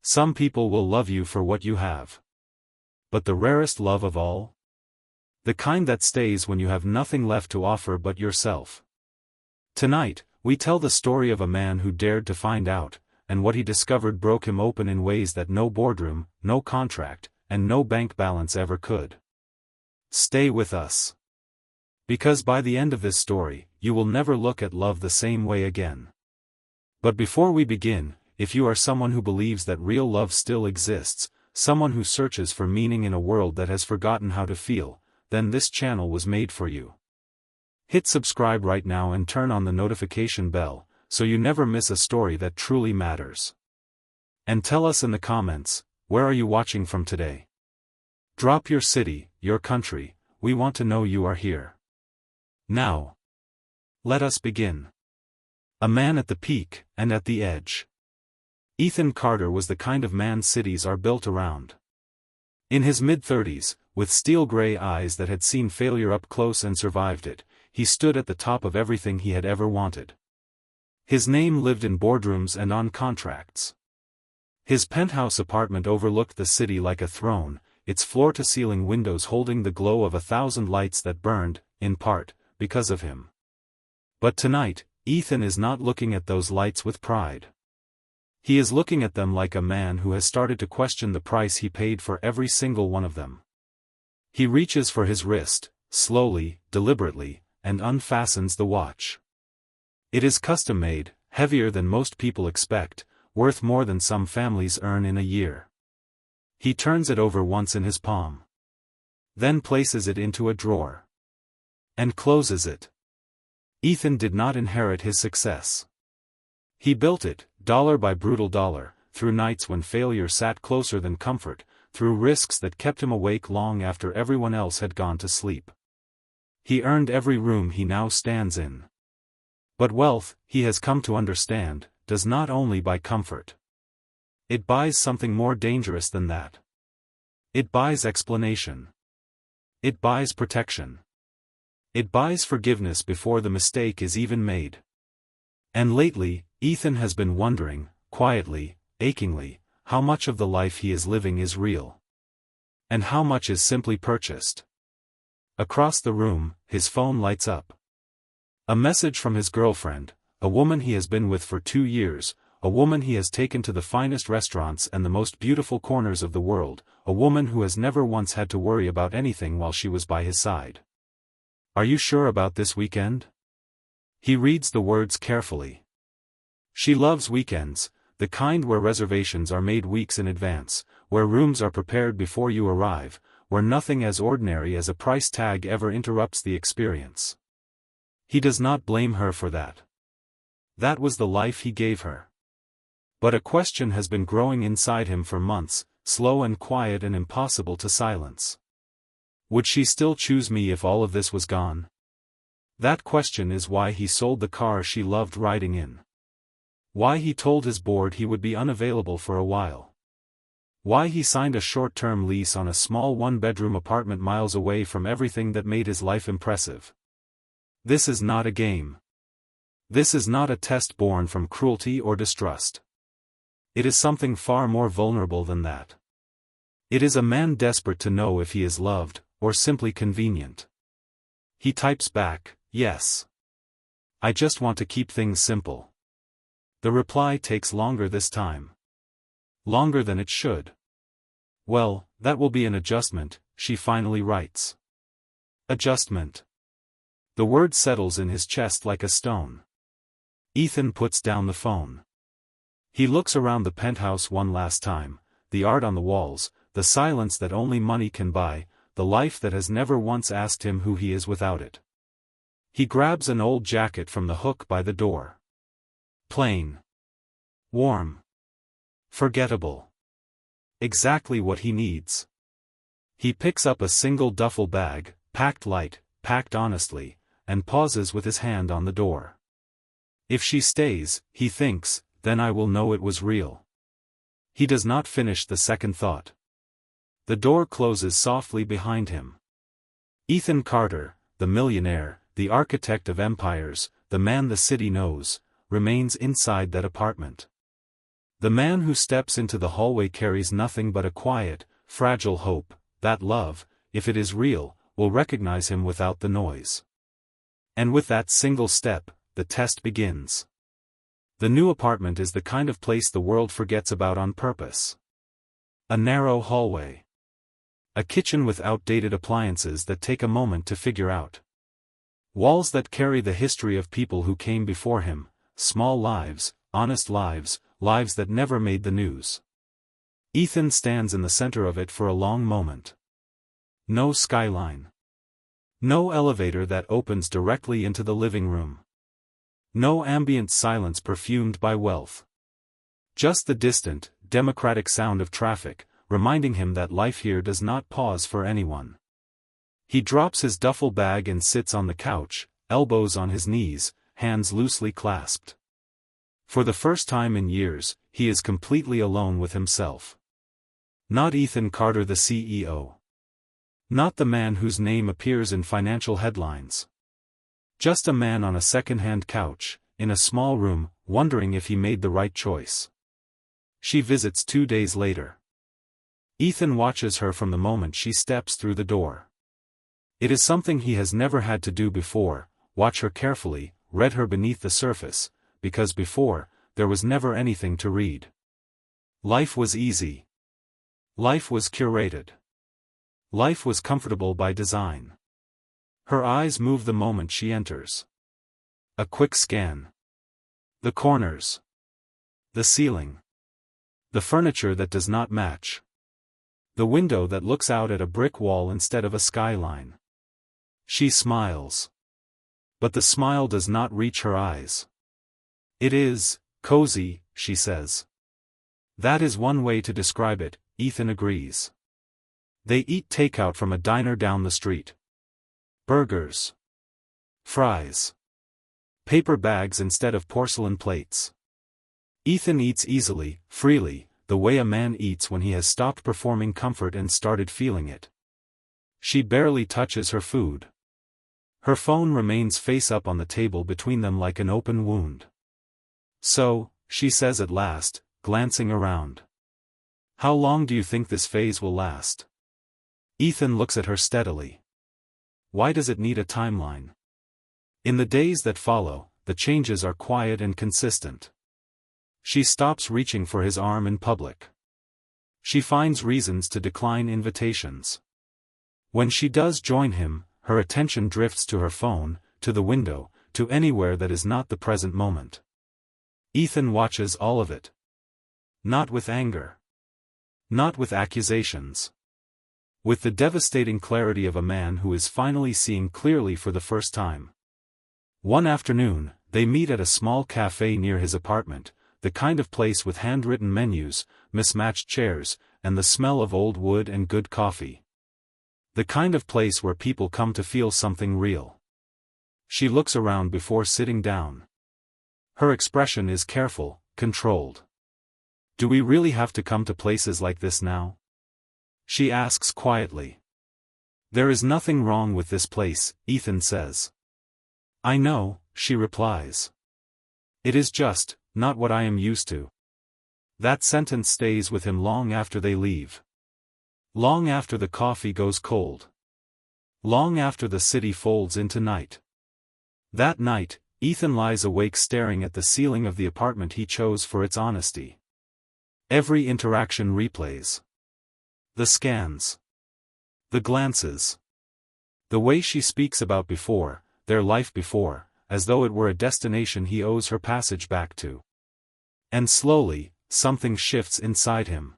Some people will love you for what you have. But the rarest love of all? The kind that stays when you have nothing left to offer but yourself. Tonight, we tell the story of a man who dared to find out, and what he discovered broke him open in ways that no boardroom, no contract, and no bank balance ever could. Stay with us. Because by the end of this story, you will never look at love the same way again. But before we begin, if you are someone who believes that real love still exists, someone who searches for meaning in a world that has forgotten how to feel, then this channel was made for you. Hit subscribe right now and turn on the notification bell, so you never miss a story that truly matters. And tell us in the comments, where are you watching from today? Drop your city, your country, we want to know you are here. Now, let us begin. A man at the peak, and at the edge. Ethan Carter was the kind of man cities are built around. In his mid-30s, with steel-gray eyes that had seen failure up close and survived it, he stood at the top of everything he had ever wanted. His name lived in boardrooms and on contracts. His penthouse apartment overlooked the city like a throne, its floor-to-ceiling windows holding the glow of 1,000 lights that burned, in part, because of him. But tonight, Ethan is not looking at those lights with pride. He is looking at them like a man who has started to question the price he paid for every single one of them. He reaches for his wrist, slowly, deliberately, and unfastens the watch. It is custom-made, heavier than most people expect, worth more than some families earn in a year. He turns it over once in his palm. Then places it into a drawer. And closes it. Ethan did not inherit his success. He built it, dollar by brutal dollar, through nights when failure sat closer than comfort, through risks that kept him awake long after everyone else had gone to sleep. He earned every room he now stands in. But wealth, he has come to understand, does not only buy comfort. It buys something more dangerous than that. It buys explanation. It buys protection. It buys forgiveness before the mistake is even made. And lately, Ethan has been wondering, quietly, achingly, how much of the life he is living is real. And how much is simply purchased. Across the room, his phone lights up. A message from his girlfriend, a woman he has been with for 2 years, a woman he has taken to the finest restaurants and the most beautiful corners of the world, a woman who has never once had to worry about anything while she was by his side. Are you sure about this weekend? He reads the words carefully. She loves weekends, the kind where reservations are made weeks in advance, where rooms are prepared before you arrive, where nothing as ordinary as a price tag ever interrupts the experience. He does not blame her for that. That was the life he gave her. But a question has been growing inside him for months, slow and quiet and impossible to silence. Would she still choose me if all of this was gone? That question is why he sold the car she loved riding in. Why he told his board he would be unavailable for a while. Why he signed a short-term lease on a small one-bedroom apartment miles away from everything that made his life impressive. This is not a game. This is not a test born from cruelty or distrust. It is something far more vulnerable than that. It is a man desperate to know if he is loved, or simply convenient. He types back, "Yes. I just want to keep things simple." The reply takes longer this time. Longer than it should. "Well, that will be an adjustment," she finally writes. Adjustment. The word settles in his chest like a stone. Ethan puts down the phone. He looks around the penthouse one last time, the art on the walls, the silence that only money can buy, the life that has never once asked him who he is without it. He grabs an old jacket from the hook by the door. Plain. Warm. Forgettable. Exactly what he needs. He picks up a single duffel bag, packed light, packed honestly, and pauses with his hand on the door. If she stays, he thinks, then I will know it was real. He does not finish the second thought. The door closes softly behind him. Ethan Carter, the millionaire, the architect of empires, the man the city knows, remains inside that apartment. The man who steps into the hallway carries nothing but a quiet, fragile hope that love, if it is real, will recognize him without the noise. And with that single step, the test begins. The new apartment is the kind of place the world forgets about on purpose. A narrow hallway. A kitchen with outdated appliances that take a moment to figure out. Walls that carry the history of people who came before him, small lives, honest lives, lives that never made the news. Ethan stands in the center of it for a long moment. No skyline. No elevator that opens directly into the living room. No ambient silence perfumed by wealth. Just the distant, democratic sound of traffic, reminding him that life here does not pause for anyone. He drops his duffel bag and sits on the couch, elbows on his knees, hands loosely clasped. For the first time in years, he is completely alone with himself. Not Ethan Carter, the CEO. Not the man whose name appears in financial headlines. Just a man on a second-hand couch, in a small room, wondering if he made the right choice. She visits 2 days later. Ethan watches her from the moment she steps through the door. It is something he has never had to do before, watch her carefully, read her beneath the surface, because before, there was never anything to read. Life was easy. Life was curated. Life was comfortable by design. Her eyes move the moment she enters. A quick scan. The corners. The ceiling. The furniture that does not match. The window that looks out at a brick wall instead of a skyline. She smiles. But the smile does not reach her eyes. It is cozy, she says. That is one way to describe it, Ethan agrees. They eat takeout from a diner down the street. Burgers. Fries. Paper bags instead of porcelain plates. Ethan eats easily, freely, the way a man eats when he has stopped performing comfort and started feeling it. She barely touches her food. Her phone remains face up on the table between them like an open wound. So, she says at last, glancing around. How long do you think this phase will last? Ethan looks at her steadily. Why does it need a timeline? In the days that follow, the changes are quiet and consistent. She stops reaching for his arm in public. She finds reasons to decline invitations. When she does join him, her attention drifts to her phone, to the window, to anywhere that is not the present moment. Ethan watches all of it. Not with anger. Not with accusations. With the devastating clarity of a man who is finally seeing clearly for the first time. One afternoon, they meet at a small cafe near his apartment, the kind of place with handwritten menus, mismatched chairs, and the smell of old wood and good coffee. The kind of place where people come to feel something real. She looks around before sitting down. Her expression is careful, controlled. Do we really have to come to places like this now? She asks quietly. There is nothing wrong with this place, Ethan says. I know, she replies. It is just, not what I am used to. That sentence stays with him long after they leave. Long after the coffee goes cold. Long after the city folds into night. That night, Ethan lies awake staring at the ceiling of the apartment he chose for its honesty. Every interaction replays. The scans. The glances. The way she speaks about before, their life before, as though it were a destination he owes her passage back to. And slowly, something shifts inside him.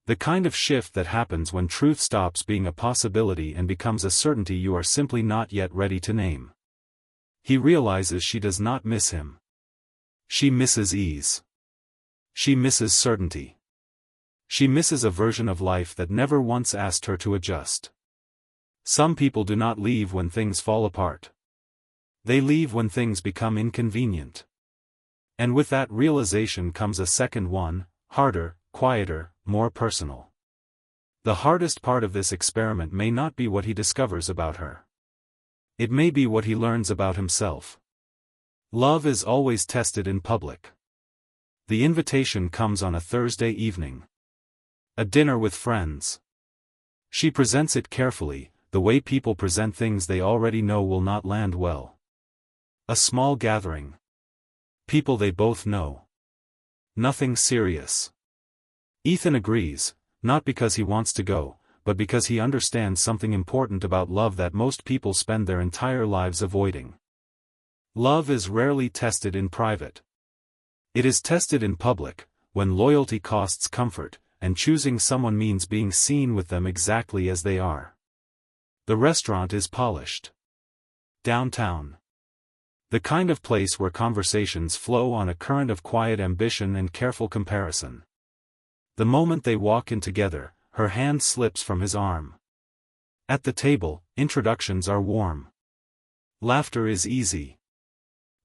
The kind of shift that happens when truth stops being a possibility and becomes a certainty you are simply not yet ready to name. He realizes she does not miss him. She misses ease. She misses certainty. She misses a version of life that never once asked her to adjust. Some people do not leave when things fall apart. They leave when things become inconvenient. And with that realization comes a second one, harder, quieter, more personal. The hardest part of this experiment may not be what he discovers about her. It may be what he learns about himself. Love is always tested in public. The invitation comes on a Thursday evening. A dinner with friends. She presents it carefully, the way people present things they already know will not land well. A small gathering. People they both know. Nothing serious. Ethan agrees, not because he wants to go, but because he understands something important about love that most people spend their entire lives avoiding. Love is rarely tested in private. It is tested in public, when loyalty costs comfort, and choosing someone means being seen with them exactly as they are. The restaurant is polished. Downtown. The kind of place where conversations flow on a current of quiet ambition and careful comparison. The moment they walk in together, her hand slips from his arm. At the table, introductions are warm. Laughter is easy.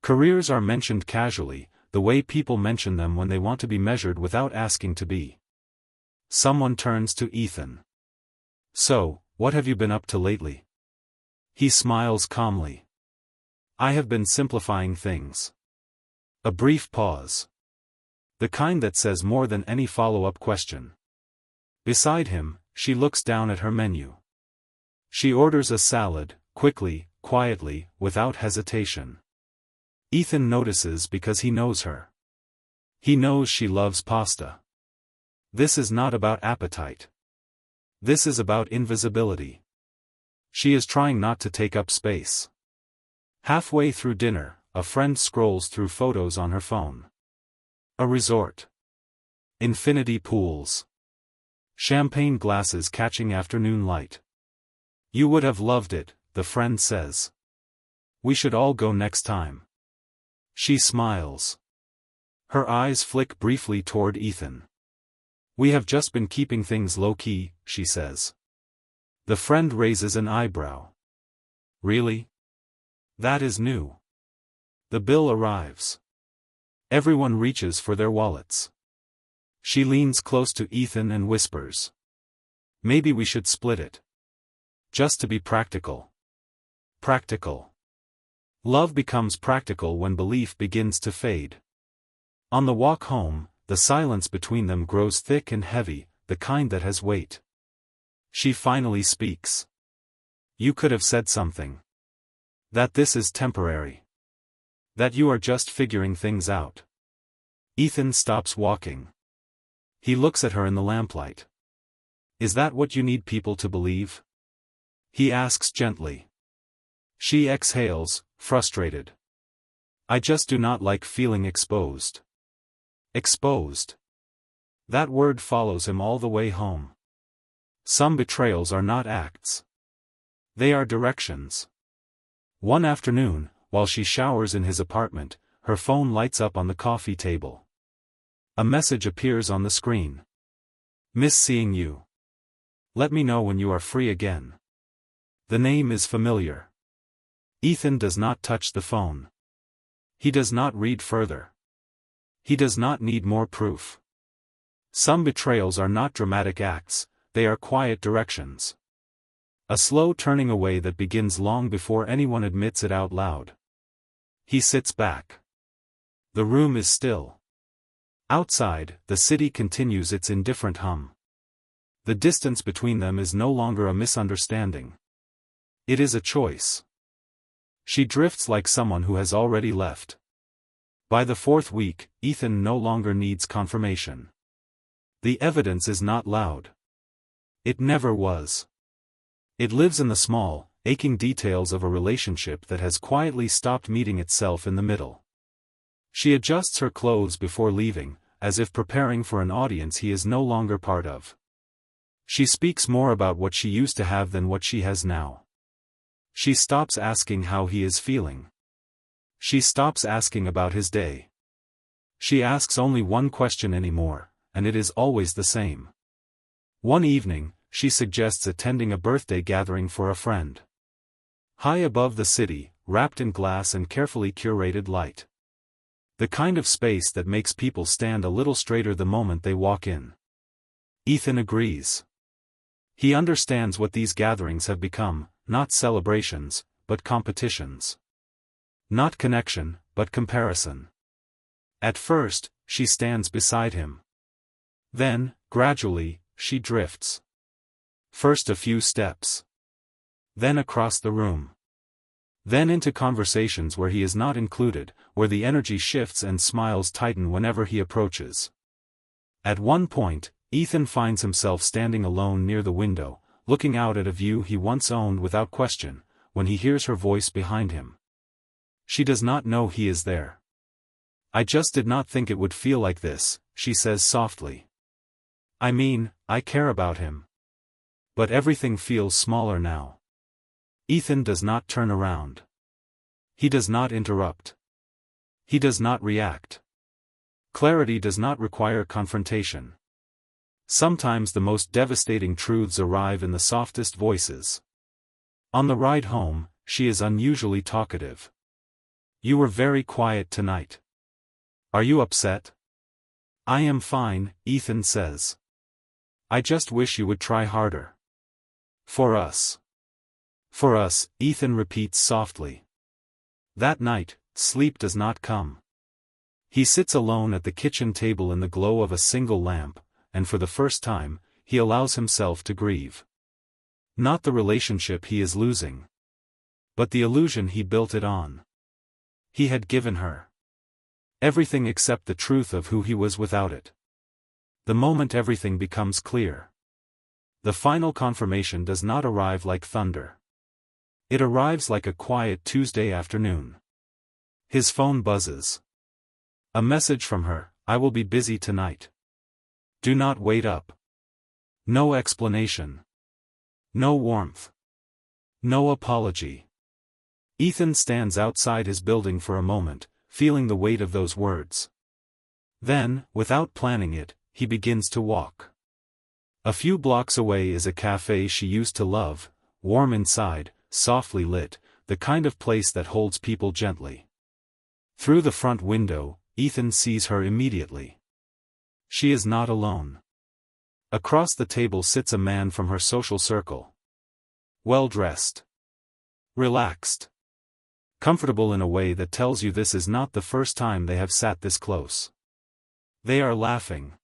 Careers are mentioned casually, the way people mention them when they want to be measured without asking to be. Someone turns to Ethan. "So, what have you been up to lately?" He smiles calmly. "I have been simplifying things." A brief pause. The kind that says more than any follow-up question. Beside him, she looks down at her menu. She orders a salad, quickly, quietly, without hesitation. Ethan notices because he knows her. He knows she loves pasta. This is not about appetite. This is about invisibility. She is trying not to take up space. Halfway through dinner, a friend scrolls through photos on her phone. A resort. Infinity pools. Champagne glasses catching afternoon light. "You would have loved it," the friend says. "We should all go next time." She smiles. Her eyes flick briefly toward Ethan. "We have just been keeping things low-key," she says. The friend raises an eyebrow. "Really? That is new." The bill arrives. Everyone reaches for their wallets. She leans close to Ethan and whispers. "Maybe we should split it. Just to be practical." Practical. Love becomes practical when belief begins to fade. On the walk home, the silence between them grows thick and heavy, the kind that has weight. She finally speaks. "You could have said something. That this is temporary. That you are just figuring things out." Ethan stops walking. He looks at her in the lamplight. "Is that what you need people to believe?" He asks gently. She exhales, frustrated. "I just do not like feeling exposed." Exposed. That word follows him all the way home. Some betrayals are not acts. They are directions. One afternoon, while she showers in his apartment, her phone lights up on the coffee table. A message appears on the screen. "Miss seeing you. Let me know when you are free again." The name is familiar. Ethan does not touch the phone. He does not read further. He does not need more proof. Some betrayals are not dramatic acts, they are quiet directions. A slow turning away that begins long before anyone admits it out loud. He sits back. The room is still. Outside, the city continues its indifferent hum. The distance between them is no longer a misunderstanding. It is a choice. She drifts like someone who has already left. By the fourth week, Ethan no longer needs confirmation. The evidence is not loud. It never was. It lives in the small, aching details of a relationship that has quietly stopped meeting itself in the middle. She adjusts her clothes before leaving, as if preparing for an audience he is no longer part of. She speaks more about what she used to have than what she has now. She stops asking how he is feeling. She stops asking about his day. She asks only one question anymore, and it is always the same. One evening, she suggests attending a birthday gathering for a friend. High above the city, wrapped in glass and carefully curated light. The kind of space that makes people stand a little straighter the moment they walk in. Ethan agrees. He understands what these gatherings have become, not celebrations, but competitions. Not connection, but comparison. At first, she stands beside him. Then, gradually, she drifts. First a few steps. Then across the room. Then into conversations where he is not included, where the energy shifts and smiles tighten whenever he approaches. At one point, Ethan finds himself standing alone near the window, looking out at a view he once owned without question, when he hears her voice behind him. She does not know he is there. "I just did not think it would feel like this," she says softly. "I mean, I care about him. But everything feels smaller now." Ethan does not turn around. He does not interrupt. He does not react. Clarity does not require confrontation. Sometimes the most devastating truths arrive in the softest voices. On the ride home, she is unusually talkative. "You were very quiet tonight. Are you upset?" "I am fine," Ethan says. "I just wish you would try harder. For us." "For us," Ethan repeats softly. That night, sleep does not come. He sits alone at the kitchen table in the glow of a single lamp, and for the first time, he allows himself to grieve. Not the relationship he is losing, but the illusion he built it on. He had given her everything except the truth of who he was without it. The moment everything becomes clear, the final confirmation does not arrive like thunder. It arrives like a quiet Tuesday afternoon. His phone buzzes. A message from her: "I will be busy tonight. Do not wait up." No explanation. No warmth. No apology. Ethan stands outside his building for a moment, feeling the weight of those words. Then, without planning it, he begins to walk. A few blocks away is a cafe she used to love, warm inside, softly lit, the kind of place that holds people gently. Through the front window, Ethan sees her immediately. She is not alone. Across the table sits a man from her social circle. Well-dressed. Relaxed. Comfortable in a way that tells you this is not the first time they have sat this close. They are laughing.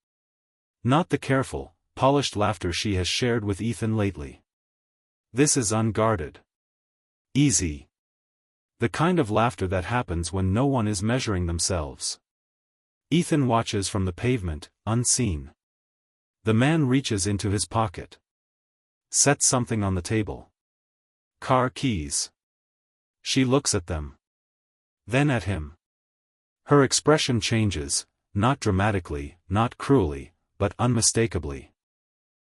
Not the careful, polished laughter she has shared with Ethan lately. This is unguarded. Easy. The kind of laughter that happens when no one is measuring themselves. Ethan watches from the pavement, unseen. The man reaches into his pocket. Sets something on the table. Car keys. She looks at them. Then at him. Her expression changes, not dramatically, not cruelly, but unmistakably.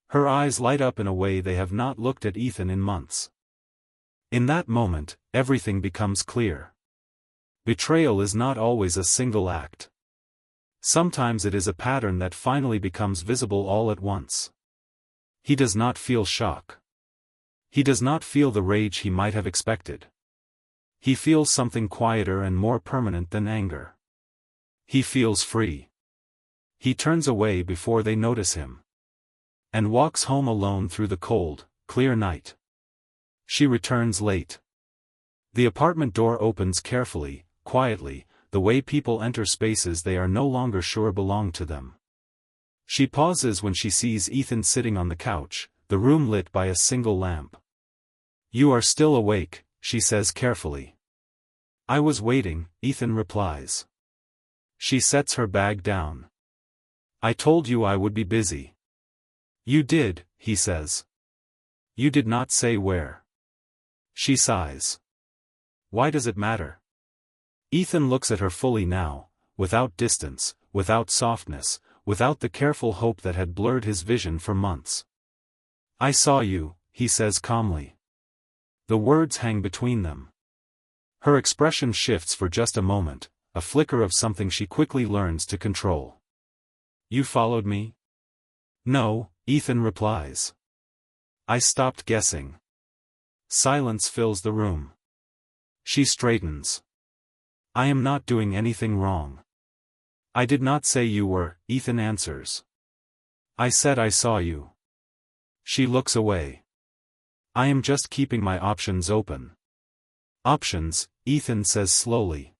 Her eyes light up in a way they have not looked at Ethan in months. In that moment, everything becomes clear. Betrayal is not always a single act. Sometimes it is a pattern that finally becomes visible all at once. He does not feel shock. He does not feel the rage he might have expected. He feels something quieter and more permanent than anger. He feels free. He turns away before they notice him. And walks home alone through the cold, clear night. She returns late. The apartment door opens carefully, quietly, the way people enter spaces they are no longer sure belong to them. She pauses when she sees Ethan sitting on the couch, the room lit by a single lamp. "You are still awake," she says carefully. "I was waiting," Ethan replies. She sets her bag down. "I told you I would be busy." "You did," he says. "You did not say where." She sighs. "Why does it matter?" Ethan looks at her fully now, without distance, without softness, without the careful hope that had blurred his vision for months. "I saw you," he says calmly. The words hang between them. Her expression shifts for just a moment, a flicker of something she quickly learns to control. "You followed me?" "No," Ethan replies. "I stopped guessing." Silence fills the room. She straightens. "I am not doing anything wrong." "I did not say you were," Ethan answers. "I said I saw you." She looks away. "I am just keeping my options open." "Options," Ethan says slowly.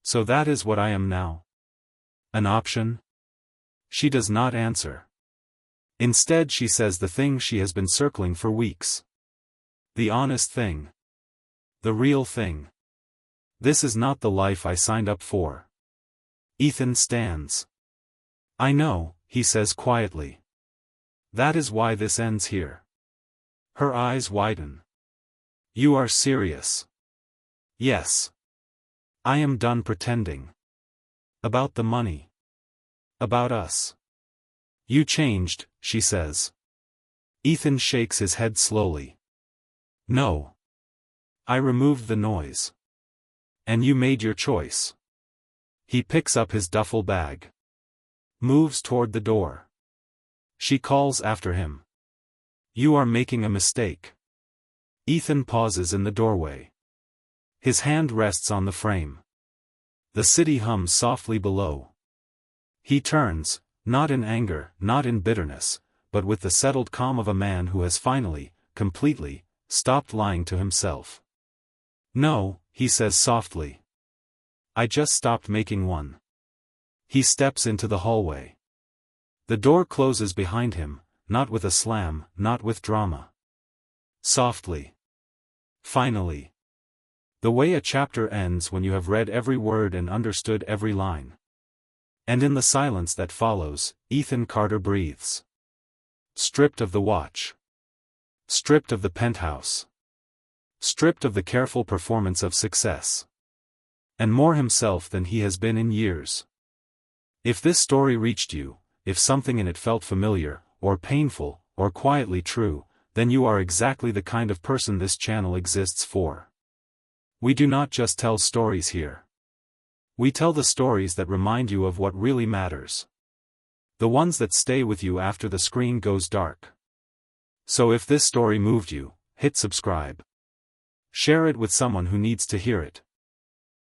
"So that is what I am now?" An option? She does not answer. Instead she says the thing she has been circling for weeks. The honest thing. The real thing. This is not the life I signed up for. Ethan stands. I know, he says quietly. That is why this ends here. Her eyes widen. You are serious. Yes. I am done pretending. About the money. About us. You changed, she says. Ethan shakes his head slowly. No. I removed the noise. And you made your choice. He picks up his duffel bag. Moves toward the door. She calls after him. You are making a mistake. Ethan pauses in the doorway. His hand rests on the frame. The city hums softly below. He turns, not in anger, not in bitterness, but with the settled calm of a man who has finally, completely, stopped lying to himself. No, he says softly. I just stopped making one. He steps into the hallway. The door closes behind him, not with a slam, not with drama. Softly. Finally. The way a chapter ends when you have read every word and understood every line. And in the silence that follows, Ethan Carter breathes. Stripped of the watch. Stripped of the penthouse. Stripped of the careful performance of success. And more himself than he has been in years. If this story reached you, if something in it felt familiar, or painful, or quietly true, then you are exactly the kind of person this channel exists for. We do not just tell stories here. We tell the stories that remind you of what really matters. The ones that stay with you after the screen goes dark. So if this story moved you, hit subscribe. Share it with someone who needs to hear it.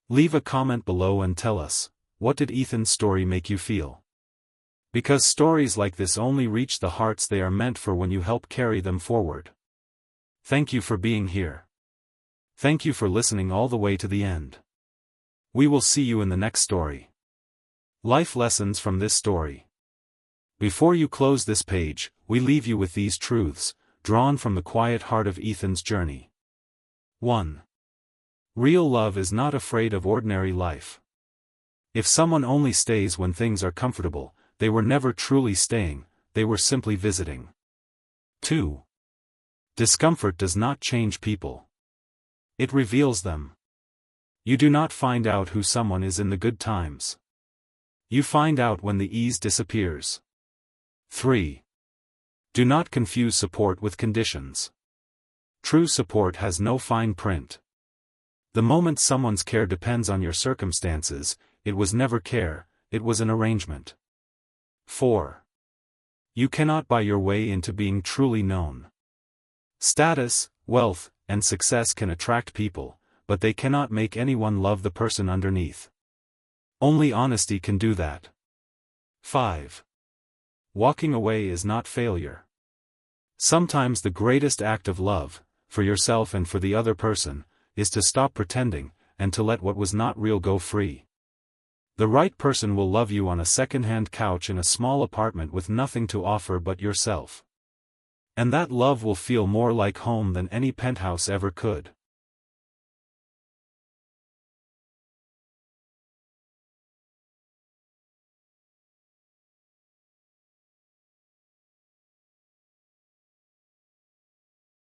Leave a comment below and tell us, what did Ethan's story make you feel? Because stories like this only reach the hearts they are meant for when you help carry them forward. Thank you for being here. Thank you for listening all the way to the end. We will see you in the next story. Life lessons from this story. Before you close this page, we leave you with these truths, drawn from the quiet heart of Ethan's journey. 1. Real love is not afraid of ordinary life. If someone only stays when things are comfortable, they were never truly staying, they were simply visiting. 2. Discomfort does not change people. It reveals them. You do not find out who someone is in the good times. You find out when the ease disappears. 3. Do not confuse support with conditions. True support has no fine print. The moment someone's care depends on your circumstances, it was never care, it was an arrangement. 4. You cannot buy your way into being truly known. Status, wealth, and success can attract people, but they cannot make anyone love the person underneath. Only honesty can do that. 5. Walking away is not failure. Sometimes the greatest act of love, for yourself and for the other person, is to stop pretending, and to let what was not real go free. The right person will love you on a second-hand couch in a small apartment with nothing to offer but yourself. And that love will feel more like home than any penthouse ever could.